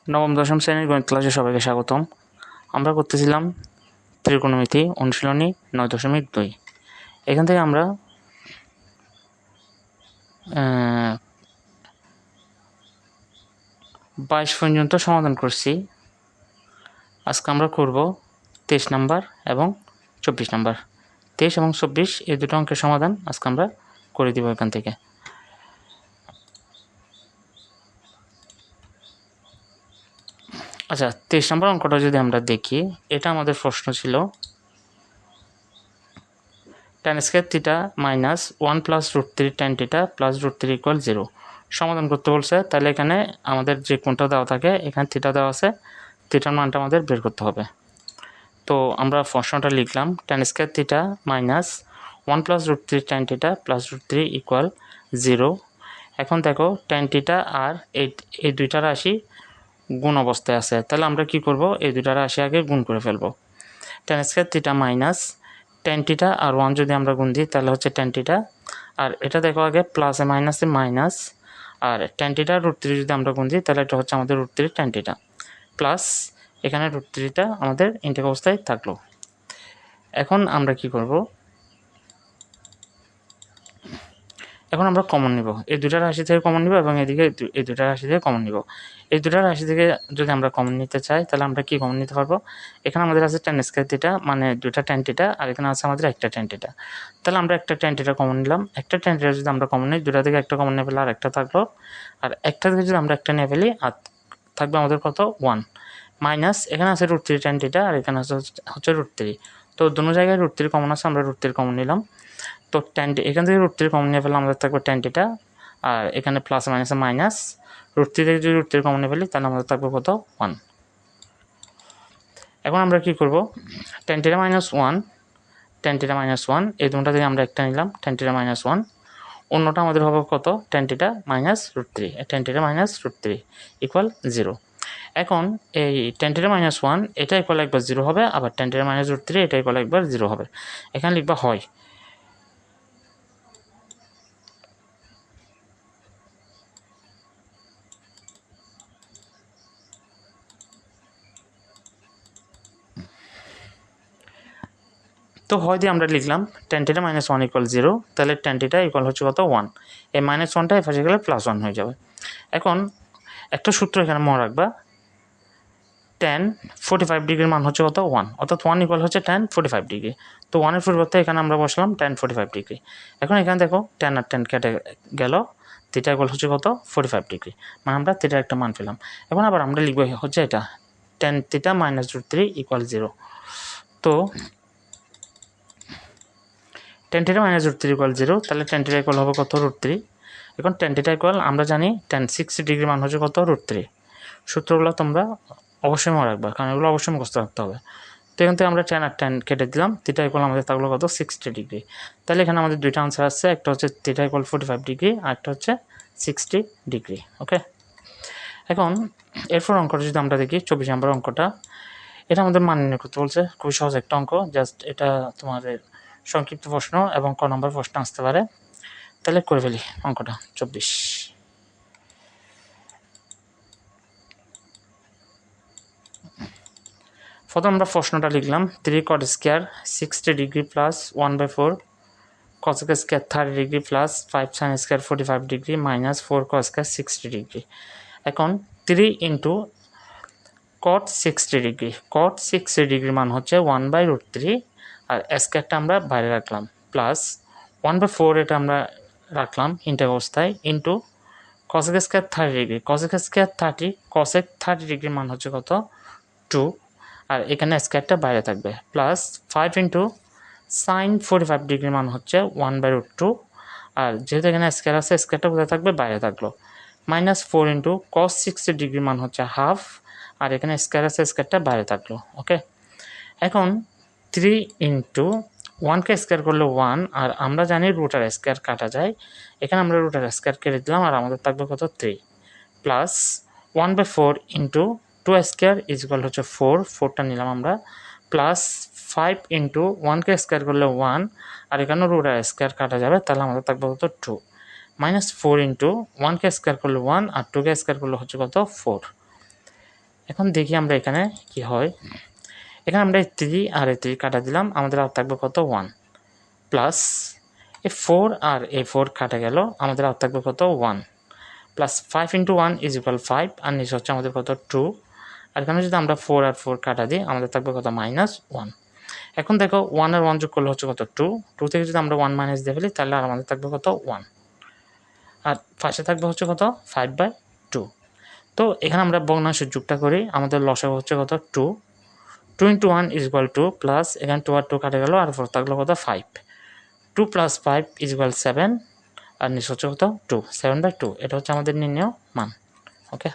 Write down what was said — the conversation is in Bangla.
নবম দশম শ্রেণীর গণিত ক্লাসে সবাইকে স্বাগতম। আমরা করতেছিলাম ত্রিকোণমিতি অনুশীলনী 9.2। এখান থেকে আমরা 22 পর্যন্ত সমাধান করছি। আজকে আমরা করব 23 নাম্বার এবং 24 নাম্বার। 23 এবং 24 এই দুটো অঙ্কের সমাধান আজকে আমরা করে দিব এখান থেকে। আচ্ছা, 23 নম্বর অঙ্কটা যদি আমরা দেখি, এটা আমাদের প্রশ্ন ছিল tan square theta minus 1 plus root 3 tan theta plus root 3 equal 0 সমাধান করতে বলছে। তাহলে এখানে আমাদের যে কোণটা দেওয়া থাকে, এখানে থিটা দেওয়া আছে, থিটার মানটা আমাদের বের করতে হবে। তো আমরা প্রশ্নটা লিখলাম tan square theta minus 1 plus root 3 tan theta plus root 3 equal 0। এখন দেখো tan থিটা আর এই দুইটা রাশি গুণ অবস্থায় আছে, তাহলে আমরা কি করব, এই দুইটা রাশি আগে গুণ করে ফেলবো। tan square theta minus tan theta আর 1 যদি আমরা গুণ দিই তাহলে হচ্ছে tan থিটা, আর এটা দেখো আগে প্লাসে মাইনাসে মাইনাস, আর tan থিটা রুট 3 যদি আমরা গুণ দিই তাহলে এটা হচ্ছে আমাদের রুট 3 tan থিটা প্লাস এখানে রুট 3টা আমাদের ইনটেক অবস্থায় থাকলো। এখন আমরা কি করব, এখন আমরা কমন নিব, এই দুটা রাশি থেকে কমন নিব এবং এদিকে এই দুটা রাশি থেকে কমন নিব। এই দুটা রাশি থেকে যদি আমরা কমন নিতে চাই তাহলে আমরা কি কমন নিতে পারবো, এখানে আমাদের আছে tan স্কয়ার থিটা মানে দুটা tan থিটা, আর এখানে আছে আমাদের একটা tan থিটা। তাহলে আমরা একটা tan থিটা কমন নিলাম। একটা tan থিটা যদি আমরা কমন নিই, দুটা থেকে একটা কমন নিয়ে ফেলে আর একটা থাকলো, আর একটা থেকে যদি আমরা একটা নিয়ে ফেলি আর থাকবে আমাদের কত 1 মাইনাস এখানে আছে রুট 3 tan থিটা আর এখানে হচ্ছে রুট 3। তো দুটো জায়গায় রুট 3 কমন আছে, আমরা রুট 3 কমন নিলাম। তো tan এখান থেকে রুট 3 কমন নিয়ে ফেললে আমাদের থাকবে tan থিটা, আর এখানে প্লাস মাইনাসে মাইনাস, রুট 3 থেকে যদি রুট 3 কমন নিয়ে ফেলি তাহলে আমাদের থাকবে কত 1। এখন আমরা কি করব, tan theta minus 1 tan theta minus 1 এই দুটোটা থেকে আমরা একটা নিলাম tan থিটা মাইনাস 1, অন্যটা আমাদের হবে কত tan theta minus root 3, tan theta minus root 3 equal 0। এখন এই tan থিটা মাইনাস 1 এটা ইকুয়াল একবার 0 হবে, আবার tan থিটা মাইনাস রুট 3 এটা ইকুয়াল একবার 0 হবে। এখানে লিখবা হয়। তো হয় দিয়ে আমরা লিখলাম tan থিটা মাইনাস 1 ইকুয়াল 0, তাহলে tan থিটা ইকুয়াল হচ্ছে কত 1, এই মাইনাস 1টা এপাশে গেলে প্লাস 1 হয়ে যাবে। এখন একটা সূত্র এখানে মনে রাখবা, tan 45 ডিগ্রির মান হচ্ছে কত 1, অর্থাৎ 1 ইকুয়াল হচ্ছে tan 45 ডিগ্রি। তো 1-এর পরিবর্তে এখানে আমরা বসলাম tan 45 ডিগ্রি। এখন এখানে দেখো tan আর tan কেটে গেল, থিটা ইকুয়াল হচ্ছে কত 45 ডিগ্রি, মানে আমরা থিটার একটা মান পেলাম। এখন আবার আমরা লিখবো হচ্ছে এটা tan theta minus root 3 equal 0। তো tan theta minus root 3 equal 0, তাহলে tan থিটা ইকুয়াল হবে কত রুট 3। এখন tan থিটা ইকুয়াল আমরা জানি tan 60 ডিগ্রি মান হচ্ছে কত রুট 3। সূত্রগুলো তোমরা অবশ্যই মনে রাখবা, কারণ এগুলো অবশ্যই মুখস্থ রাখতে হবে। তো এখান থেকে আমরা tan আর tan কেটে দিলাম, থিটা ইকুয়াল আমাদের থাকলো কত 60 ডিগ্রি। তাহলে এখানে আমাদের দুইটা আনসার আসছে, একটা হচ্ছে থিটা ইকুয়াল 45 ডিগ্রি আর একটা হচ্ছে 60 ডিগ্রি। ওকে, এখন এরপর অঙ্কটা যদি আমরা দেখি 24 নম্বর অঙ্কটা, এটা আমাদের মান নির্ণয় করতে বলছে। খুবই সহজ একটা অঙ্ক, জাস্ট এটা তোমাদের সংক্ষিপ্ত প্রশ্ন এবং ক নম্বর প্রশ্ন আসতে পারে। তাহলে করে ফেলি অঙ্কটা 24। প্রথম আমরা প্রশ্নটা লিখলাম 3 cot square 60 degree plus 1/4 cos square 30 degree plus 5 sin square 45 degree minus 4 cos square 60 degree. এখন 3 into cot 60 degree, cot 60 degree মান হচ্ছে 1/√3, আর স্কয়ারটা আমরা বাইরে রাখলাম, প্লাস 1/4 এটা আমরা রাখলাম ইন্টেক অবস্থায়, into cosec square 30 degree, cosec square 30, cosec 30 degree মান হচ্ছে কত 2, আর এখানে স্কয়ারটা বাইরে থাকবে, প্লাস 5 ইন্টু sin 45 ডিগ্রি মান হচ্ছে 1/√2, আর যেহেতু এখানে স্কয়ার আছে স্কয়ারটা কোথায় থাকবে বাইরে থাকলো, মাইনাস 4 ইন্টু cos 60 ডিগ্রি মান হচ্ছে হাফ, আর এখানে স্কয়ার আছে স্কয়ারটা বাইরে থাকলো। ওকে, এখন 3 ইন্টু 1কে স্কয়ার করলে 1, আর আমরা জানি রুটার স্কয়ার কাটা যায়, এখানে আমরা রুটার স্কয়ার কেটে দিলাম, আর আমাদের থাকবে কত 3, plus 1/4 into 2 square is equal হচ্ছে 4, 4টা নিলাম আমরা, প্লাস 5 ইন্টু 1কে স্কয়ার করলে 1, আর এখানে রুটার স্কয়ার কাটা যাবে, তাহলে আমাদের থাকবে কত 2, মাইনাস 4 ইন্টু 1কে স্কয়ার করলে 1 আর 2কে স্কয়ার করলে হচ্ছে কত 4। এখন দেখি আমরা এখানে কি হয়। এখানে আমরা 3 আর 3 কাটা দিলাম, আমাদের আর থাকবে কত 1 প্লাস এই 4 আর এই 4 কাটা গেল, আমাদের আর থাকবে কত 1 প্লাস 5 × 1 = 5 আর নিচে হচ্ছে আমাদের কত 2। আর এখানে যদি আমরা 4 আর 4 কাটা দিই আমাদের থাকবে কত -1। এখন দেখো 1 আর 1 যোগ করলে হচ্ছে কত 2 থেকে যদি আমরা 1 মাইনাস দিয়ে ফেলি তাহলে আর আমাদের থাকবে কত 1 আর পাশে থাকবে হচ্ছে কত 5/2। তো এখানে আমরা ভগ্নাংশের যোগটা করি, আমাদের লসাগু হচ্ছে কত 2 × 1 = 2 প্লাস এখানে 2 আর 2 কাটে গেল আর 4 থাকলো কত 5 2 + 5 = 7 আর নিচে হচ্ছে কত 2 7/2। এটা হচ্ছে আমাদের নির্ণেয় মান। ওকে।